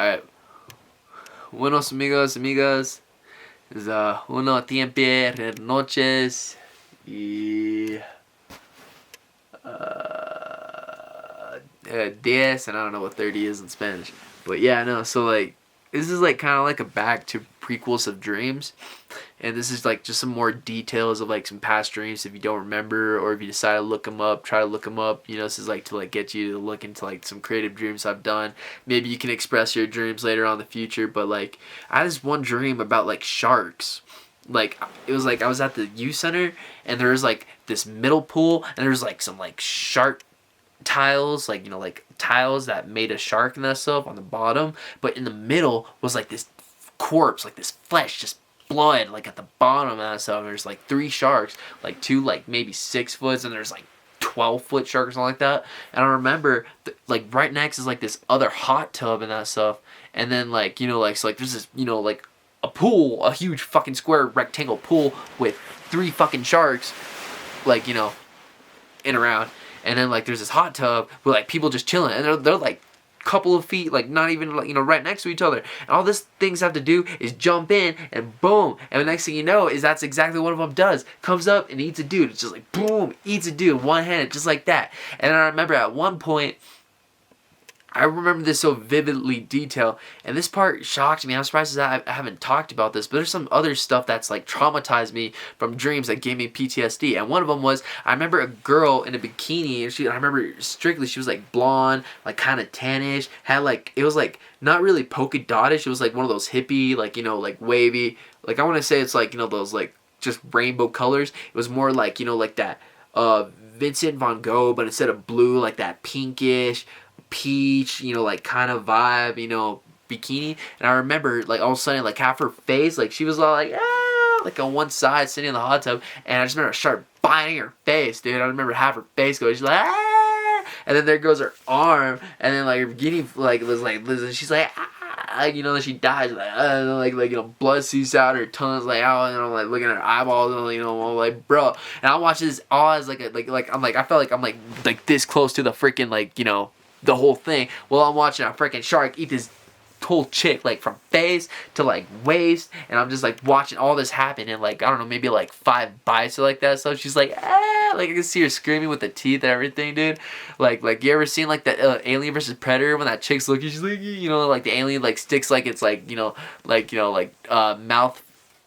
Alright. Buenos amigos, amigas. Es uno tiempo noches y diez, and I don't know what 30 is in Spanish. But yeah, no, so like this is like kind of like a back to prequels of dreams, and this is like just some more details of like some past dreams if you don't remember, or if you decide to look them up, try to look them up. You know, this is like to like get you to look into like some creative dreams I've done. Maybe you can express your dreams later on in the future. But like I had this one dream about like sharks. Like it was like I was at the youth center, and there was like this middle pool, and there was like some like shark tiles, like, you know, like tiles that made a shark and that stuff on the bottom, but in the middle was like this corpse, like this flesh, just blood, like at the bottom of that stuff. And there's like 3 sharks, like 2 like maybe 6 foot, and there's like 12-foot shark or something like that. And I remember like right next is like this other hot tub and that stuff, and then like, you know, like so like there's this, you know, like a pool, a huge fucking square rectangle pool with 3 fucking sharks, like, you know, in around. And then like there's this hot tub with like people just chilling, and they're like a couple of feet, like not even like, you know, right next to each other. And all this things have to do is jump in and boom. And the next thing you know is that's exactly what one of them does. Comes up and eats a dude. It's just like boom, eats a dude, one-handed, just like that. And I remember at one point, I remember this so vividly detailed, and this part shocked me. I'm surprised that I haven't talked about this, but there's some other stuff that's like traumatized me from dreams that gave me PTSD. And one of them was, I remember a girl in a bikini, and I remember strictly she was like blonde, like kind of tannish, had like, it was like not really polka dottish, it was like one of those hippie, like, you know, like wavy, like I want to say it's like, you know, those like just rainbow colors. It was more like, you know, like that Vincent van Gogh, but instead of blue, like that pinkish, peach, you know, like kind of vibe, you know, bikini. And I remember like all of a sudden, like half her face, like she was all like like on one side sitting in the hot tub, and I just remember start biting her face, dude. I remember half her face going, she's like and then there goes her arm, and then like her bikini like was like, she's like you know, she dies, like you know, blood seeps out, her tongue's like out, and I'm like looking at her eyeballs, and you know, I'm like, bro. And I watch this all as like I'm like, I felt like I'm like this close to the freaking, like, you know, the whole thing. Well, I'm watching a freaking shark eat this whole chick, like from face to like waist, and I'm just like watching all this happen in like, I don't know, maybe like 5 bites or like that. So she's like, like I can see her screaming with the teeth and everything, dude. Like you ever seen like that Alien versus Predator when that chick's looking, she's like, you know, like the alien like sticks like it's like, you know, like mouth,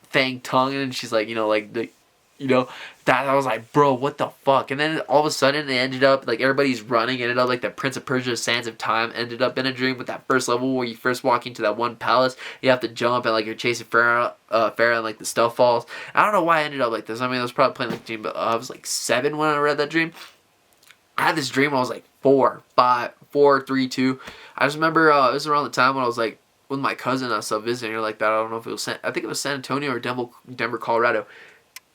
fang, tongue, and she's like, you know, like the, you know, that I was like, bro, what the fuck? And then all of a sudden it ended up like everybody's running, ended up like the Prince of Persia Sands of Time ended up in a dream with that first level where you first walk into that one palace, you have to jump, and like you're chasing Farrah and like the stuff falls. I don't know why I ended up like this. I mean, I was probably playing like a dream, but I was like 7 when I read that dream. I had this dream when I was like 4, 3, 2. I just remember it was around the time when I was like with my cousin and stuff visiting or like that. I don't know if it was I think it was San Antonio or Denver, Colorado.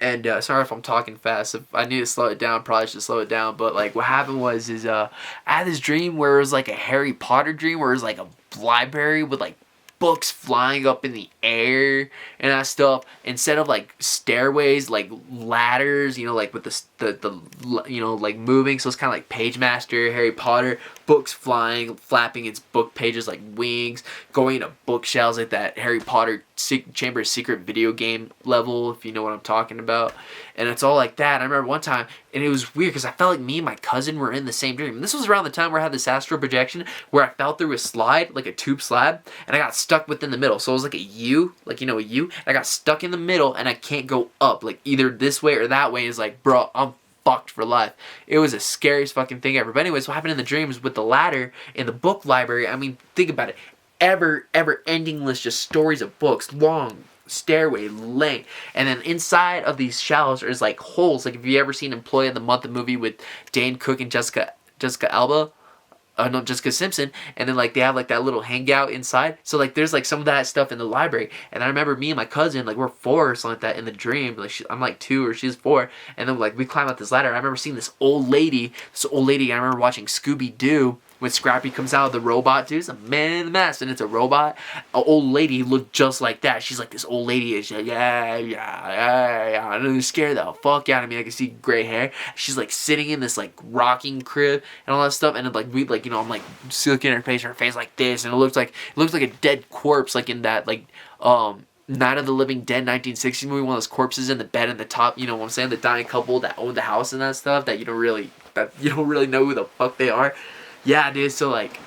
And sorry if I'm talking fast. If I need to slow it down, probably should slow it down. But like what happened was I had this dream where it was like a Harry Potter dream, where it was like a library with like books flying up in the air and that stuff, instead of like stairways, like ladders, you know, like with the you know, like moving. So it's kind of like Page Master, Harry Potter, books flying, flapping its book pages like wings, going into bookshelves like that Harry Potter Chamber of Secret video game level, if you know what I'm talking about. And it's all like that. I remember one time, and it was weird because I felt like me and my cousin were in the same dream. And this was around the time where I had this astral projection where I fell through a slide, like a tube slab, and I got stuck within the middle. So it was like a U, like, you know, a U. And I got stuck in the middle, and I can't go up, like either this way or that way. And it's like, bro, I'm fucked for life. It was the scariest fucking thing ever. But anyways, what happened in the dreams with the ladder in the book library, I mean, think about it. Ever endingless just stories of books, long stairway length, and then inside of these shelves there's like holes. Like if you ever seen Employee of the Month, the movie with Dane Cook and Jessica Alba, no, Jessica Simpson, and then like they have like that little hangout inside. So like there's like some of that stuff in the library. And I remember me and my cousin, like we're 4 or something like that in the dream. Like I'm like 2 or she's 4, and then like we climb up this ladder. I remember seeing this old lady. I remember watching Scooby-Doo when Scrappy comes out of the robot, dude, it's a man in the mask, and it's a robot. An old lady looked just like that. She's like this old lady, and she's like, yeah, and it scared the fuck out of me. I can see gray hair. She's like sitting in this like rocking crib and all that stuff, and then like we like, you know, I'm like looking at her face like this, and it looks like a dead corpse, like in that like Night of the Living Dead 1960s movie, one of those corpses in the bed in the top, you know what I'm saying, the dying couple that owned the house and that stuff, that you don't really know who the fuck they are. Yeah, dude, so like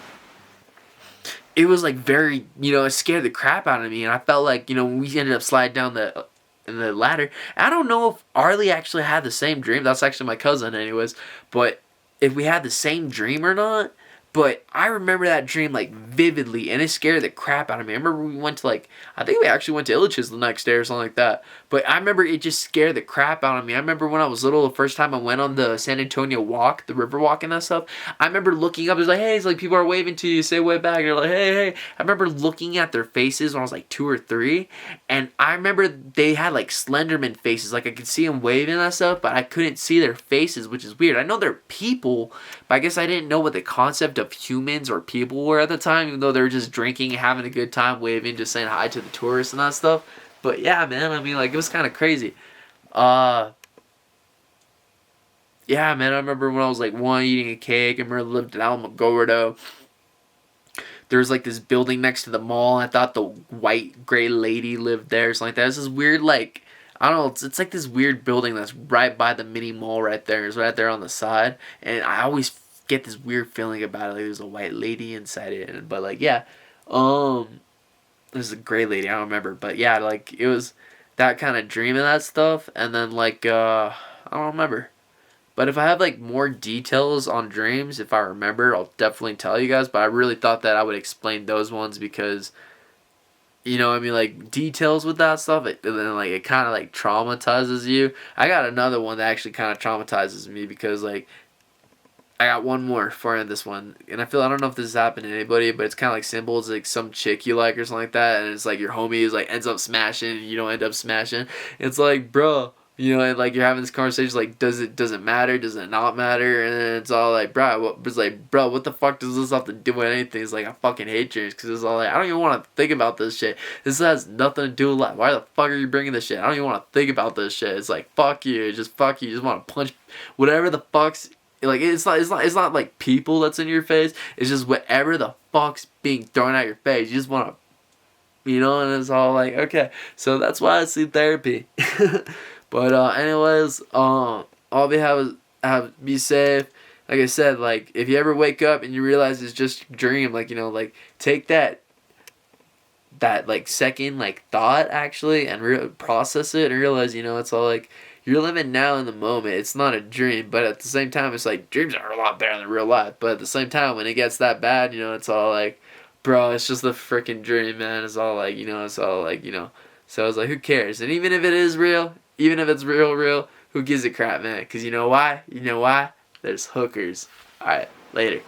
it was like very, you know, it scared the crap out of me, and I felt like, you know, when we ended up sliding down the ladder, I don't know if Arlie actually had the same dream. That's actually my cousin anyways, but if we had the same dream or not. But I remember that dream like vividly, and it scared the crap out of me. I remember we went to like, I think we actually went to Illich's the next day or something like that. But I remember it just scared the crap out of me. I remember when I was little, the first time I went on the San Antonio walk, the river walk and that stuff, I remember looking up, it was like, hey, it's like people are waving to you, say wave back, and you're like, hey, hey. I remember looking at their faces when I was like 2 or 3, and I remember they had like Slenderman faces, like I could see them waving and that stuff, but I couldn't see their faces, which is weird. I know they're people, but I guess I didn't know what the concept of humans or people were at the time, even though they were just drinking and having a good time, waving, just saying hi to the tourists and that stuff. But yeah, man, I mean, like, it was kind of crazy. Yeah, man, I remember when I was like 1 eating a cake. I remember I lived in Alamogordo. There was like this building next to the mall. I thought the white gray lady lived there or something like that. It's this weird, like, I don't know, it's like this weird building that's right by the mini mall right there. It's right there on the side. And I always get this weird feeling about it, like there's a white lady inside it. But like, yeah, there's a gray lady, I don't remember, but yeah, like it was that kind of dream and that stuff. And then like I don't remember, but if I have like more details on dreams, if I remember, I'll definitely tell you guys. But I really thought that I would explain those ones because, you know, I mean, like details with that stuff, and then like it kind of like traumatizes you. I got another one that actually kind of traumatizes me because like I got one more for this one, and I don't know if this has happened to anybody, but it's kind of like simple. It's like some chick you like or something like that, and it's like your homie is like ends up smashing, and you don't end up smashing. It's like, bro, you know, and like you're having this conversation, like, does it matter? Does it not matter? And then it's all like, bro, what the fuck does this have to do with anything? It's like, I fucking hate dreams, because it's all like, I don't even want to think about this shit. This has nothing to do with life. Why the fuck are you bringing this shit? I don't even want to think about this shit. It's like, fuck you, just fuck you. You just want to punch whatever the fuck's. Like, it's not like people that's in your face. It's just whatever the fuck's being thrown at your face. You just want to, you know, and it's all like, okay. So that's why I see therapy. But anyways, all we have be safe. Like I said, like if you ever wake up and you realize it's just a dream, like, you know, like take that like second like thought actually and process it and realize, you know, it's all like, you're living now in the moment. It's not a dream, but at the same time, it's like dreams are a lot better than real life. But at the same time, when it gets that bad, you know, it's all like, bro, it's just a freaking dream, man. It's all like, you know, it's all like, you know. So it's like, who cares? And even if it is real, even if it's real, who gives a crap, man? Because you know why? You know why? There's hookers. All right, later.